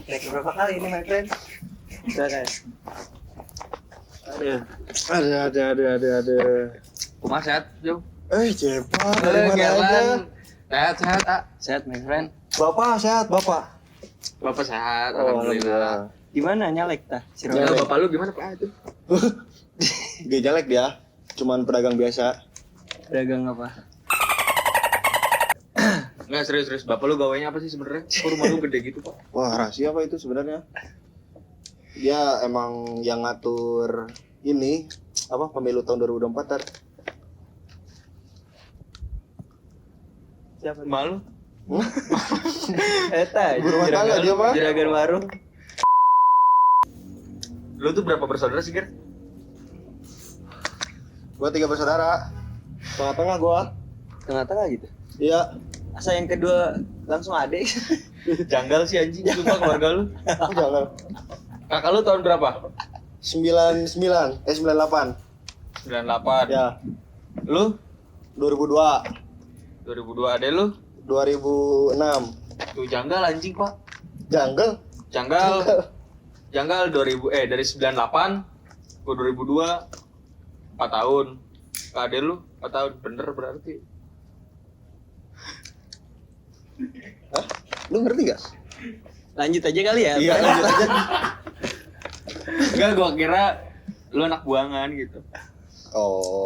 Naik berapa kali ini my friend? Udah kayak. Aduh. Kumah sehat, Jo? Cepat dari mana aja? Sehat, sehat my friend. Bapak sehat, Bapak. Bapak sehat, Alhamdulillah. Gimana nyalek tah? Si Ya, Roda? bapak lu gimana Pak itu? Gak jelek dia, cuman pedagang biasa. Dagang apa? Enggak serius. Bapak lu gawainya apa sih sebenarnya? Kok rumah lu gede gitu, Pak? Wah, rahasia apa itu sebenarnya? Dia emang yang ngatur ini apa pemilu tahun 2024 tar. Siapa? Malu? Eta, Ibu rumah tangga dia, Pak. juragan warung. Lu tuh berapa bersaudara sih, Ger? Gua 3 bersaudara. Tengah-tengah gua. Tengah-tengah gitu. Iya. Asa yang kedua langsung adek. Janggal sih anjing, sumpah keluarga lu. Jangan. Kakak lu tahun berapa? 98. 98. Ya. Lu 2002. 2002, adek lu? 2006. Tuh janggal anjing, Pak. Jungle. Janggal 2000 dari 98 ke 2002 4 tahun. Ke adek lu 4 tahun, bener berarti. Hah? Lu ngerti gak? Lanjut aja kali ya. Iya, lanjut aja. Enggak, gua kira lu anak buangan gitu. Oh.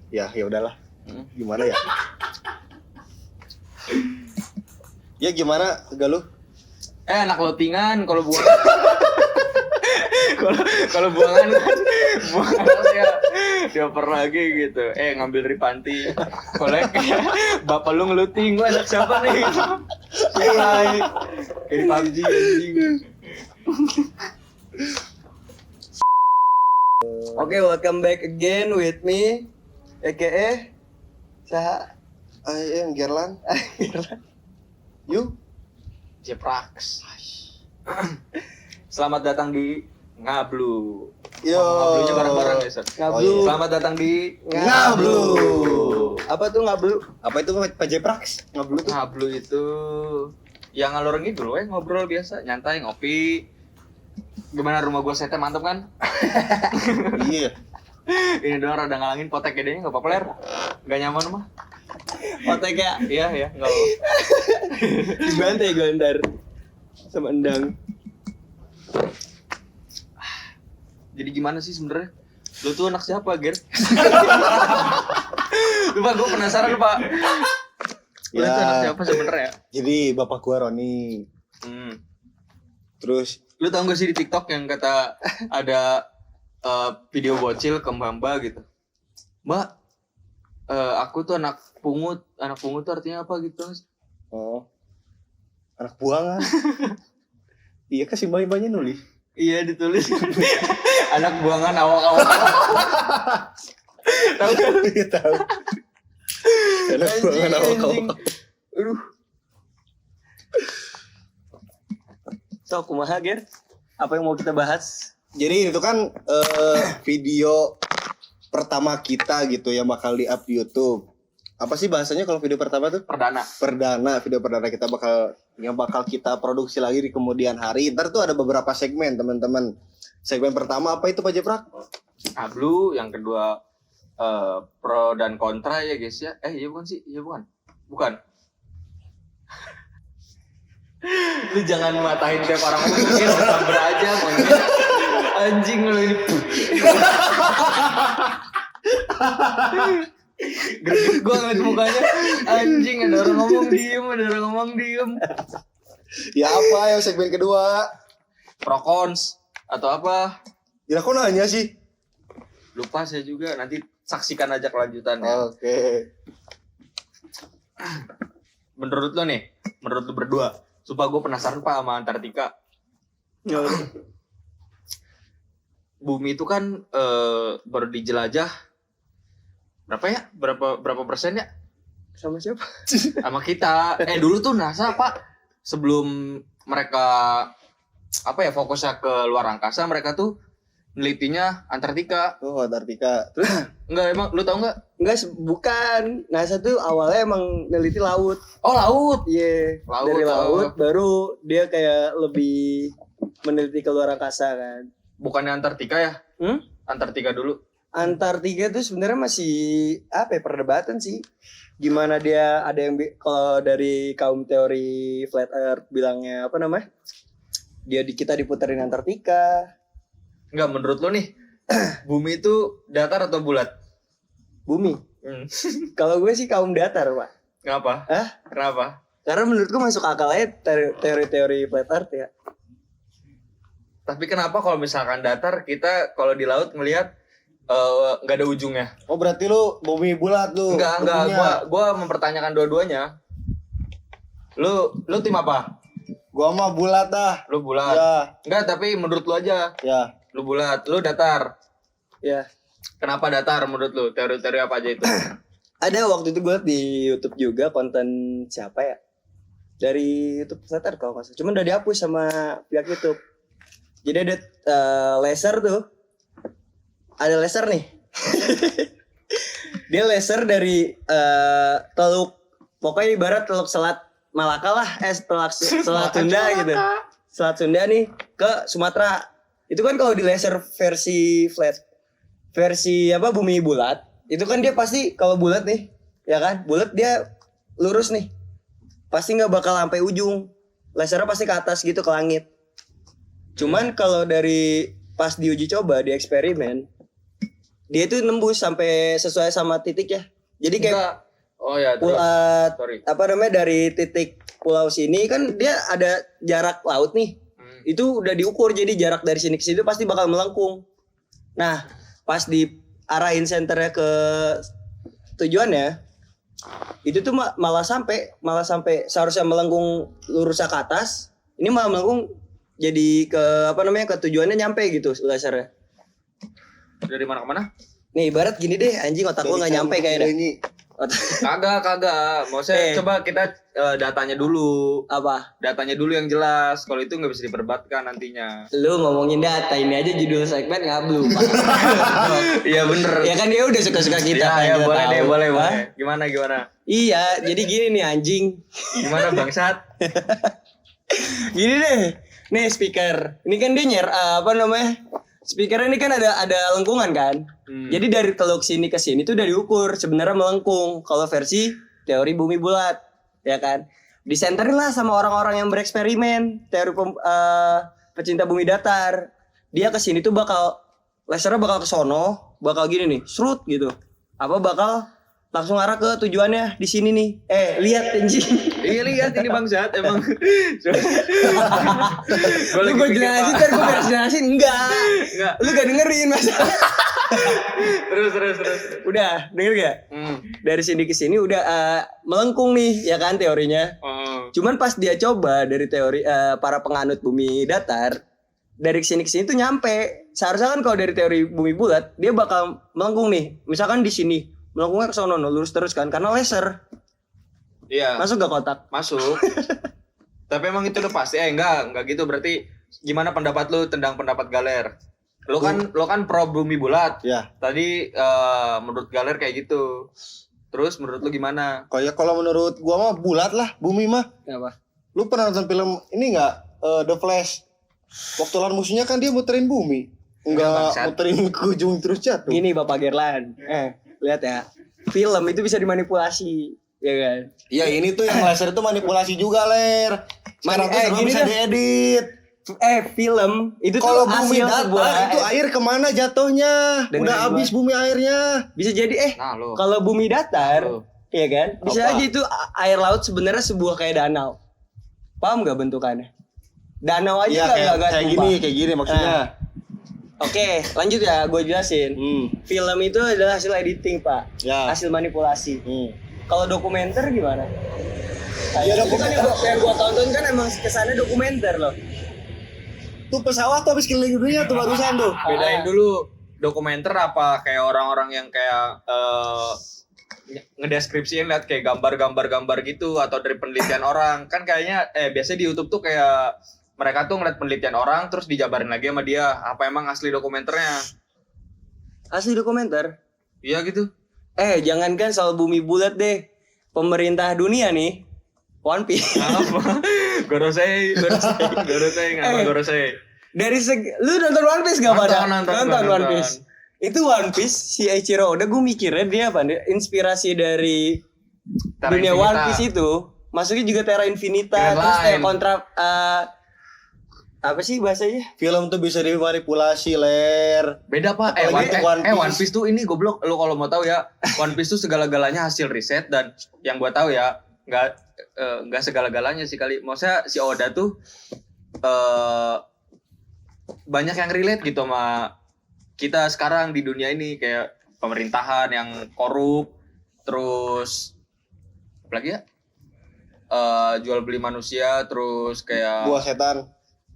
Ya udahlah. Gimana ya? Ya gimana Galuh? Anak lotingan kalau buangan. kalau buangan kan ya dioper lagi gitu. Ngambil dari panti. Kolek bapak lu ngeluting, gua anak siapa nih? Mulai kayak PUBG anjing. Oke, welcome back again with me, aka Saha. I am Gerlan. You? Jeprax. Selamat datang di Ngablu. Yo. Ngablunya bareng-bareng ya, Sir. Ngablu. Oh, iya. Selamat datang di Ngablu. Apa tuh ngablu? Apa itu Pak Jeprax? Ngablu tuh? Ngablu itu yang ngalor ngidul ngobrol biasa, nyantai, ngopi. Gimana rumah gua setnya mantep kan? Iya. Ini doang rada ngalangin potek gedenya enggak apa-apa ler. Enggak nyaman mah. Otek ya? Iya, enggak apa. Dibantai gue ntar sama endang. Jadi gimana sih sebenarnya? Lu tuh anak siapa, Ger? Lupa, gue penasaran, Pak. Lu tuh anak siapa sebenarnya? Jadi bapak gua Roni. Terus Lu tau gak sih di TikTok yang kata ada video bocil ke Mbak gitu. Mbak, aku tuh anak pungut. Anak pungut tuh artinya apa gitu? oh. Anak buangan. Iya kasih mbak-mbaknya nulis. Iya ditulis. Anak buangan awak-awak. Tahu kan? Iya tahu. Anak buangan Anjing. awak-awak. Aduh. So, kumaha Ger? Apa yang mau kita bahas? Jadi itu kan video pertama kita gitu yang bakal di-up di YouTube. Apa sih bahasanya kalau video pertama tuh? Perdana. Video perdana kita bakal kita produksi lagi di kemudian hari. Ntar tuh ada beberapa segmen teman-teman. Segmen pertama apa itu Pak Jeprak? Ablu, yang kedua pro dan kontra ya guys ya. Iya bukan sih? Iya bukan. Bukan. Lu jangan matahin tiap orang mungkin sabar aja monyet. Anjing lu ini. Greget gua ngeliat mukanya. Anjing, ada orang ngomong diem. Ya apa yang segmen kedua? Pro cons atau apa? Ya kok nanya sih? Lupa saya juga, nanti saksikan aja kelanjutannya. Oke. Menurut lo nih, menurut lo berdua, supaya gue penasaran Pak sama Antartika. Bumi itu kan baru dijelajah berapa ya? Berapa persen ya? Sama siapa? Sama kita. Dulu tuh NASA Pak, sebelum mereka fokusnya ke luar angkasa, mereka tuh nelitinya Antartika. Oh, Antartika. Terus Enggak, emang lu tahu enggak? Enggak, bukan. NASA tuh awalnya emang neliti laut. Oh, laut. Iya, Laut, dari oh. laut baru dia kayak lebih meneliti ke luar angkasa kan. Bukannya Antartika ya? Antartika dulu. Antartika tuh sebenarnya masih apa ya, perdebatan sih. Gimana dia ada yang kalau dari kaum teori flat earth bilangnya apa namanya? Kita diputerin Antartika. Enggak, menurut lu nih, bumi itu datar atau bulat? Bumi. Kalau gue sih kaum datar, Pak. Kenapa? Hah? Kenapa? Karena menurutku masuk akal aja teori-teori flat earth ya. Tapi kenapa kalau misalkan datar, kita kalau di laut ngelihat nggak ada ujungnya? oh berarti lu bumi bulat lu. Enggak. buminya. Gua mempertanyakan dua-duanya. Lu tim apa? Gua mah bulat dah. Lu bulat. Ya, Enggak, tapi menurut lu aja. ya. Lu bulat, lu datar. Ya. Kenapa datar menurut lu? Teori-teori apa aja itu? Ada waktu itu gue di YouTube juga konten siapa ya? Dari YouTube flat earth kalau nggak salah. Cuman udah dihapus sama pihak YouTube. Jadi ada laser tuh. Ada laser nih. Dia laser dari Teluk, pokoknya ibarat Teluk Selat Malaka lah, Selat Sunda gitu. Selat Sunda nih ke Sumatera. Itu kan kalau di laser versi flat, versi apa bumi bulat, itu kan dia pasti kalau bulat nih, ya kan? Bulat dia lurus nih. Pasti nggak bakal sampai ujung. Lasernya pasti ke atas gitu ke langit. Cuman kalau dari pas diuji coba di eksperimen, dia itu nembus sampai sesuai sama titik ya. Jadi kayak Enggak. Oh ya, terus. Sorry. apa namanya dari titik pulau sini kan dia ada jarak laut nih. Itu udah diukur, jadi jarak dari sini ke situ pasti bakal melengkung. Nah, pas diarahin senternya ke tujuannya, itu tuh malah sampai seharusnya melengkung lurus ke atas, ini malah melengkung jadi ke apa namanya ke tujuannya nyampe gitu lasernya. Dari mana ke mana? Nih ibarat gini deh, anjing otak gua nggak nyampe kayaknya. Kagak. Maksudnya coba kita datanya dulu. Apa? Datanya dulu yang jelas. Kalau itu nggak bisa diperdebatkan nantinya. Lu ngomongin data ini aja judul segmen ngablu. Iya bener. Ya kan dia udah suka-suka kita. Ya, kita boleh tahu. deh, boleh. Hah? Gimana? Iya, jadi gini nih anjing. Gimana bangsat? Gini deh. Nih speaker. Ini kan dia apa namanya? Speaker ini kan ada lengkungan kan. Jadi dari teluk sini ke sini tuh udah diukur sebenarnya melengkung kalau versi teori bumi bulat, ya kan? Disenterin lah sama orang-orang yang bereksperimen teori pecinta bumi datar. Dia ke sini tuh lasernya bakal ke sono, bakal gini nih, serut gitu. Apa bakal langsung arah ke tujuannya di sini nih. Lihat anjing. Iya lihat ini bangsat emang. Gue jelasin ntar gue beres jelasin enggak. Lu gak dengerin masalah. Terus. Udah denger gak? Dari sini ke sini udah melengkung nih ya kan teorinya. Cuman pas dia coba dari teori para penganut bumi datar, dari sini ke sini tuh nyampe. Seharusnya kan kalau dari teori bumi bulat dia bakal melengkung nih. Misalkan di sini melengkungnya ke sono lurus terus kan karena laser. Iya. Masuk gak kotak? Masuk. Tapi emang itu udah pasti enggak gitu berarti gimana pendapat lu tentang pendapat Galer? Lo kan pro bumi bulat. Ya. Tadi menurut Galer kayak gitu. Terus menurut lu gimana? Kalau menurut gua mah bulat lah bumi mah. Kenapa? Lu pernah nonton film ini enggak? The Flash. Waktu lawan musuhnya kan dia muterin bumi. Enggak muterin ke ujung terus jatuh. Gini Bapak Gerlan. Lihat ya. Film itu bisa dimanipulasi, ya kan? Iya, ini tuh yang laser itu manipulasi juga, Ler. Sekarang tuh gini bisa dah. diedit. Film itu Kalau tuh bumi hasil datar sebuah itu air kemana jatuhnya? Dengerin Udah habis bumi airnya. bisa jadi Nah, lo. kalau bumi datar, ya kan? Bisa Apa? aja itu air laut sebenarnya sebuah kayak danau. Paham nggak bentukannya? Danau aja Iya, nggak kayak gini maksudnya. Oke, lanjut ya, gue jelasin. Film itu adalah hasil editing, Pak. Ya. Hasil manipulasi. Kalau dokumenter gimana? Ya, dokumenter yang gue tonton kan emang kesannya dokumenter loh. Tuh pesawat tuh habis keliling dunia tuh barusan tuh. Bedain dulu dokumenter apa kayak orang-orang yang kayak ngedeskripsiin lihat kayak gambar gitu atau dari penelitian orang kan kayaknya biasanya di YouTube tuh kayak mereka tuh ngeliat penelitian orang terus dijabarin lagi sama dia apa emang asli dokumenternya. Asli dokumenter. Iya gitu. Jangankan soal bumi bulat deh. Pemerintah dunia nih, One Piece. Apa? Gorosei. Dari lu nonton One Piece gak pada? Nonton. One Piece. Itu One Piece si Eiichiro Oda, gue mikirnya dia apa? Inspirasi dari Terra dunia Infinita. One Piece itu. Masuknya juga Terra Infinita, Grand terus kayak Line. kontra apa sih bahasanya? Film tuh bisa dimanipulasi, Ler. Beda Pak. Apalagi One Piece tuh ini goblok. Lu kalau mau tahu ya, One Piece tuh segala-galanya hasil riset dan yang gua tahu ya, nggak segala-galanya sih kali. Maksudnya si Oda tuh banyak yang relate gitu sama kita sekarang di dunia ini kayak pemerintahan yang korup, terus apa lagi ya? Jual beli manusia, terus kayak Buah setan.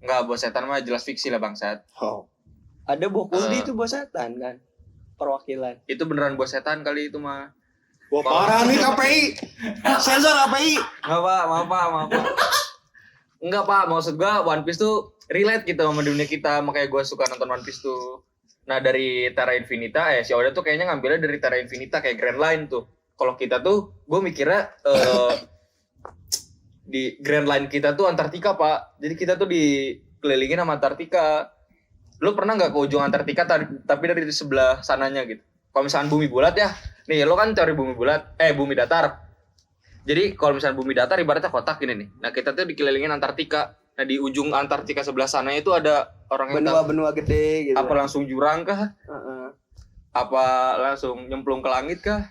Enggak, bos setan mah jelas fiksi lah bangsat. Oh. Ada Bokuldi itu bos setan kan, perwakilan. Itu beneran bos setan kali itu mah. Wah parah nih KPI. Sensor KPI. Enggak Pak, maaf Pak. Enggak Pak, maksud gua One Piece tuh relate gitu sama dunia kita, makanya gua suka nonton One Piece tuh. Nah dari Terra Infinita, si Oda tuh kayaknya ngambilnya dari Terra Infinita kayak Grand Line tuh. Kalau kita tuh, gua mikirnya di Grand Line kita tuh Antartika Pak. Jadi kita tuh dikelilingin sama Antartika. Lu pernah nggak ke ujung Antartika tapi dari sebelah sananya gitu? Kalau misalkan bumi bulat ya, nih lo kan teori bumi bulat, bumi datar. Jadi kalau misalkan bumi datar ibaratnya kotak gini nih. Nah kita tuh dikelilingin Antartika. Nah di ujung Antartika sebelah sana itu ada orang yang Benua-benua gede gitu. apa langsung jurang kah? Apa langsung nyemplung ke langit kah?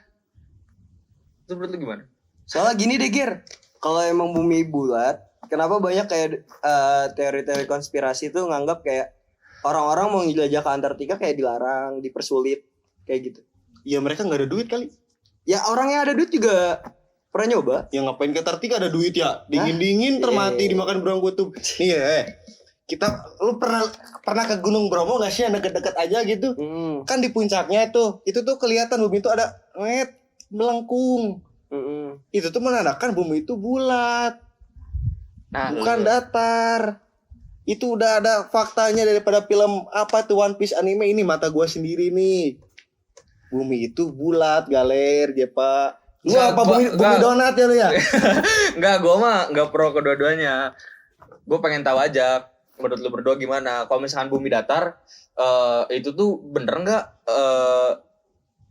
Itu menurut lu gimana? Soalnya gini deh Gir, kalau emang bumi bulat, kenapa banyak kayak teori-teori konspirasi tuh nganggap kayak orang-orang mau jelajah ke Antartika kayak dilarang, dipersulit, kayak gitu. Ya mereka nggak ada duit kali. Ya orang yang ada duit juga pernah nyoba. Ya ngapain ke Antartika ada duit ya? Dingin-dingin termati dimakan burung kutub. Nih ya, lu pernah ke Gunung Bromo nggak sih yang deket-deket aja gitu? Kan di puncaknya itu tuh kelihatan bumi itu ada melengkung. Itu tuh menandakan bumi itu bulat, bukan datar. Itu udah ada faktanya daripada film apa tuh One Piece anime ini mata gua sendiri nih. Bumi itu bulat, galer, Jepa. Lu apa bumi donat ya lu ya? Enggak, gua mah enggak pro kedua-duanya. Gua pengen tahu aja menurut lu berdua gimana. Kalau misalkan bumi datar, itu tuh bener enggak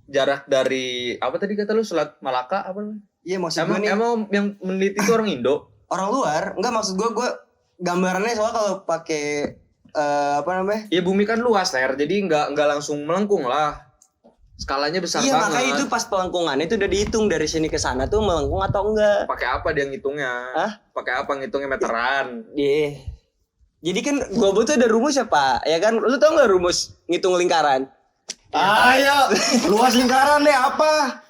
jarak dari apa tadi kata lu Selat Malaka apa namanya? Iya maksud gue nih. Emang yang meneliti itu orang Indo? Orang luar, enggak maksud gue gambarannya soalnya kalau pakai apa namanya? Ya bumi kan luas Ler, jadi enggak langsung melengkung lah. Skalanya besar iya, banget. Iya makanya itu pas pelengkungannya itu udah dihitung dari sini ke sana tuh melengkung atau enggak. Pakai apa dia ngitungnya? Pakai apa ngitungnya meteran? Iya. Jadi kan gua butuh ada rumus ya Pak, ya kan? Lu tau nggak rumus ngitung lingkaran? Ayo, luas lingkaran deh apa?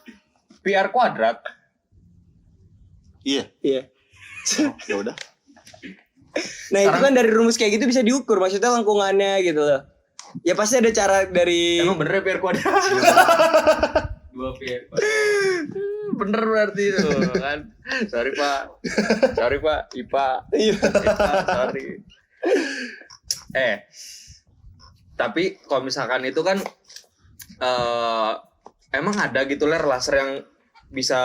PR kuadrat. Iya. Ya udah. Nah itu kan dari rumus kayak gitu bisa diukur, maksudnya lengkungannya gitu loh. Ya pasti ada cara dari. Emang bener PR kuadrat? 2 PR kuadrat. Bener berarti itu kan. Sorry Pak, IPA. Sorry. Tapi kalau misalkan itu kan emang ada gitu laser yang bisa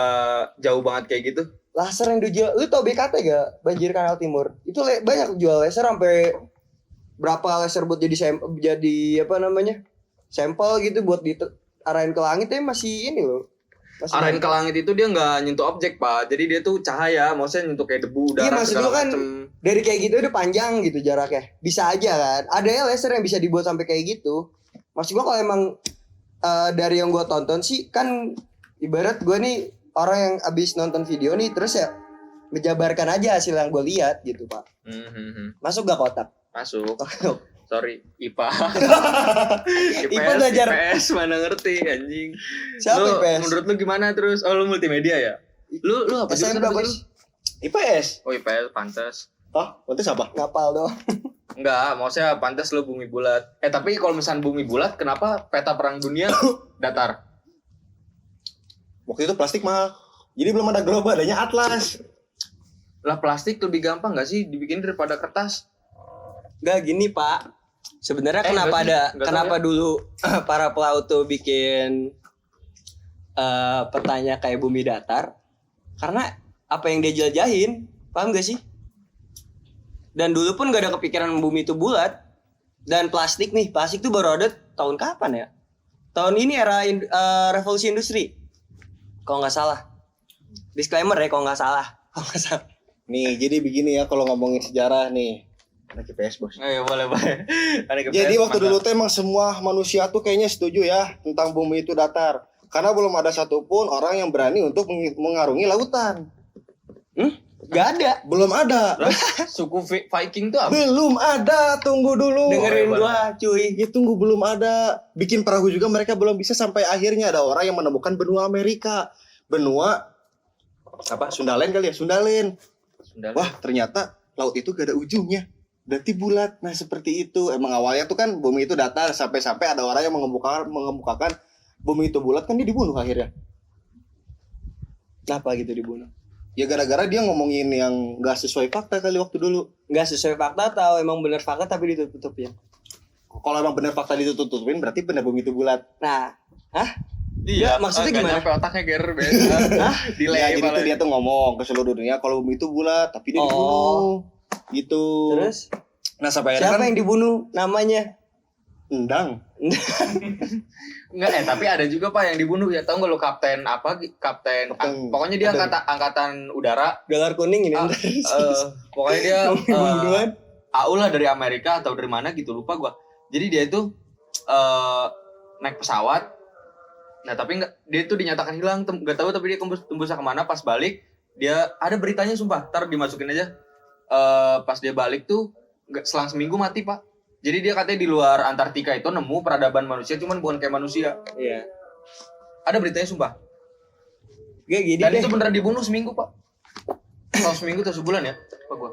jauh banget kayak gitu? Laser yang dijual, lu tau BKT gak? Banjir Kanal Timur. Itu banyak jual laser sampai berapa laser buat jadi apa namanya? Sampel gitu buat arahin ke langit masih ini loh. Arahin ke langit itu dia nggak nyentuh objek Pak, jadi dia tuh cahaya, maksudnya nyentuh kayak debu, udara. Iya maksud lu kan dari kayak gitu udah panjang gitu jaraknya, bisa aja kan. Ada ya laser yang bisa dibuat sampai kayak gitu. Maksud gua kalau emang dari yang gua tonton sih kan ibarat gua nih orang yang abis nonton video nih terus ya menjabarkan aja hasil yang gua lihat gitu Pak. Masuk gak kotak? Masuk. Sorry, IPA. IPA belajar IPS mana ngerti anjing. Siapa lu, IPS? Menurut lu gimana terus? Oh, lu multimedia ya? Lu apa sih SMP apa? IPS. Oh, IPS pantas. Pantas apa? Ngapal doang. Enggak, maksudnya pantas lu bumi bulat. Tapi kalau misalnya bumi bulat, kenapa peta perang dunia datar? Waktu itu plastik mahal. Jadi belum ada global, adanya atlas. Lah plastik lebih gampang enggak sih dibikin daripada kertas? Enggak gini Pak. Sebenarnya kenapa dulu para pelaut tuh bikin petanya kayak bumi datar? Karena apa yang dia jelajahin, paham gak sih? Dan dulu pun gak ada kepikiran bumi itu bulat. Dan plastik tuh baru ada tahun kapan ya? Tahun ini era revolusi industri. Kalau nggak salah. Disclaimer ya kalau nggak salah. Nih, jadi begini ya kalau ngomongin sejarah nih. Anak IPS bos. Iya boleh. Jadi waktu dulu tuh emang semua manusia tuh kayaknya setuju ya tentang bumi itu datar. Karena belum ada satupun orang yang berani untuk mengarungi lautan. Gak ada. Belum ada. Suku Viking tuh apa? Belum ada. Tunggu dulu. Dengerin gua cuy. Ya tunggu, belum ada. Bikin perahu juga mereka belum bisa, sampai akhirnya ada orang yang menemukan benua Amerika. Benua apa? Sundalen kali ya? Sundalen. Wah, ternyata laut itu gak ada ujungnya. Berarti bulat. Nah, seperti itu. Emang awalnya tuh kan bumi itu datar, sampai ada orang yang mengemukakan bumi itu bulat, kan dia dibunuh akhirnya. Kenapa gitu dibunuh? Ya gara-gara dia ngomongin yang gak sesuai fakta kali waktu dulu. Gak sesuai fakta atau emang bener fakta tapi ditutup-tutupin? Kalau emang bener fakta ditutupin, berarti bener bumi itu bulat. Nah, Iya, maksudnya gimana? Nyampe otaknya ger biasa. Delay Ya, jadi tuh malah. dia tuh ngomong ke seluruh dunia kalau bumi itu bulat, tapi dia dibunuh. Gitu. Terus? Nah, sampai akhirnya Siapa kan yang dibunuh? Namanya? Endang. Enggak, tapi ada juga Pak yang dibunuh ya. Tahu enggak lo kapten apa? Pokoknya dia angkatan udara. Galar kuning ini. Pokoknya dia Pembunuhan. AU lah dari Amerika atau dari mana gitu, lupa gua. Jadi dia itu naik pesawat. Nah, tapi dia itu dinyatakan hilang, enggak tahu tapi dia tembusnya kemana. Pas balik dia ada beritanya sumpah, ntar dimasukin aja. Pas dia balik tuh selang seminggu mati Pak. Jadi dia katanya di luar Antartika itu nemu peradaban manusia, cuman bukan kayak manusia. Iya. Ada beritanya sumpah. Gak gini Dan deh. itu beneran dibunuh seminggu Pak. Kalau seminggu atau sebulan ya Pak gua.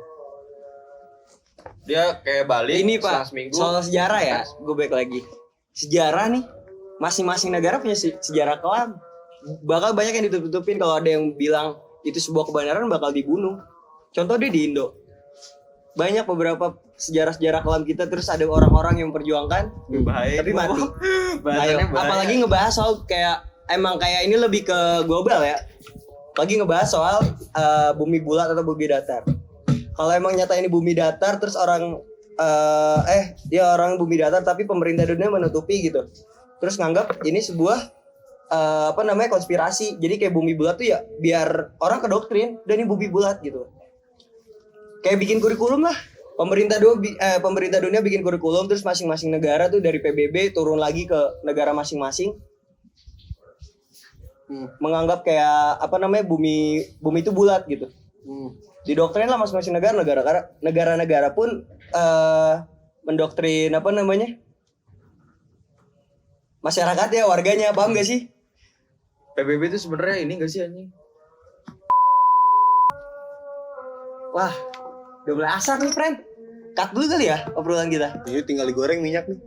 Dia kayak balik Ini selang Pak, seminggu. soal sejarah ya, gue balik lagi. Sejarah nih, masing-masing negara punya sejarah kelam. Bakal banyak yang ditutup-tutupin. Kalau ada yang bilang itu sebuah kebenaran bakal dibunuh. Contoh dia di Indo. Banyak beberapa sejarah-sejarah kelam kita, terus ada orang-orang yang memperjuangkan Bahaya tapi mati. Bahasannya bahaya. Apalagi ngebahas soal kayak ini lebih ke global ya. Lagi ngebahas soal bumi bulat atau bumi datar. Kalau emang nyata ini bumi datar, terus orang dia orang bumi datar tapi pemerintah dunia menutupi gitu. Terus nganggap ini sebuah konspirasi. Jadi kayak bumi bulat tuh ya biar orang kedoktrin dan ini bumi bulat gitu. Kayak bikin kurikulum lah. Pemerintah dunia bikin kurikulum, terus masing-masing negara tuh dari PBB turun lagi ke negara masing-masing. Menganggap kayak bumi itu bulat gitu. Didoktrin lah masing-masing negara pun mendoktrin masyarakat ya, warganya, paham gak sih? PBB itu sebenarnya ini enggak sih anjing? Wah, udah mulai asar nih, friend. Cut dulu kali ya obrolan kita. Ini tinggal digoreng minyak nih.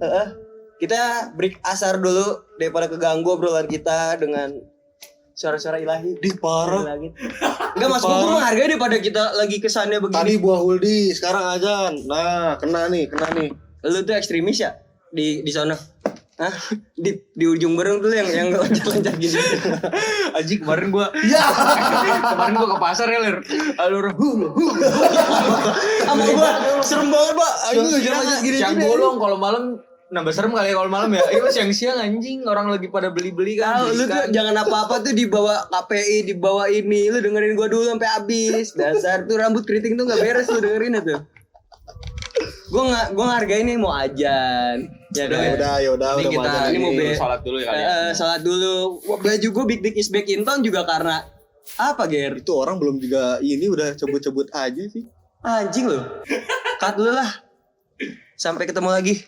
Kita break asar dulu daripada keganggu obrolan kita dengan suara-suara ilahi. Di parah. Enggak, maksud gue menghargai daripada kita lagi kesannya begini. Tadi buah huldi, sekarang azan. Nah, kena nih. Lu tuh ekstremis ya di sana. Hah? Di ujung berung tuh yang loncat-loncat gini. Anjing kemarin gua ke pasar ya ler. Alur Sama gua serem banget, Pak. Ayo loncat gini. Siang bolong kalau malam nambah serem kali ya kalau malam ya. Iya siang-siang anjing orang lagi pada beli-beli kan. Lu tuh jangan apa-apa tuh dibawa KPI, dibawa ini. Lu dengerin gua dulu sampai habis. Dasar tuh rambut keriting tuh enggak beres, lu dengerin itu. Gua ngehargain nih mau ajan. Ya udah. Ini kita ini mau mau sholat dulu ya kali ya. Sholat dulu. Baju gue Big Dick is back in town juga karena apa, Ger? itu orang belum juga ini udah cebut-cebut aja sih. Anjing lu. Cut dulu lah. Sampai ketemu lagi.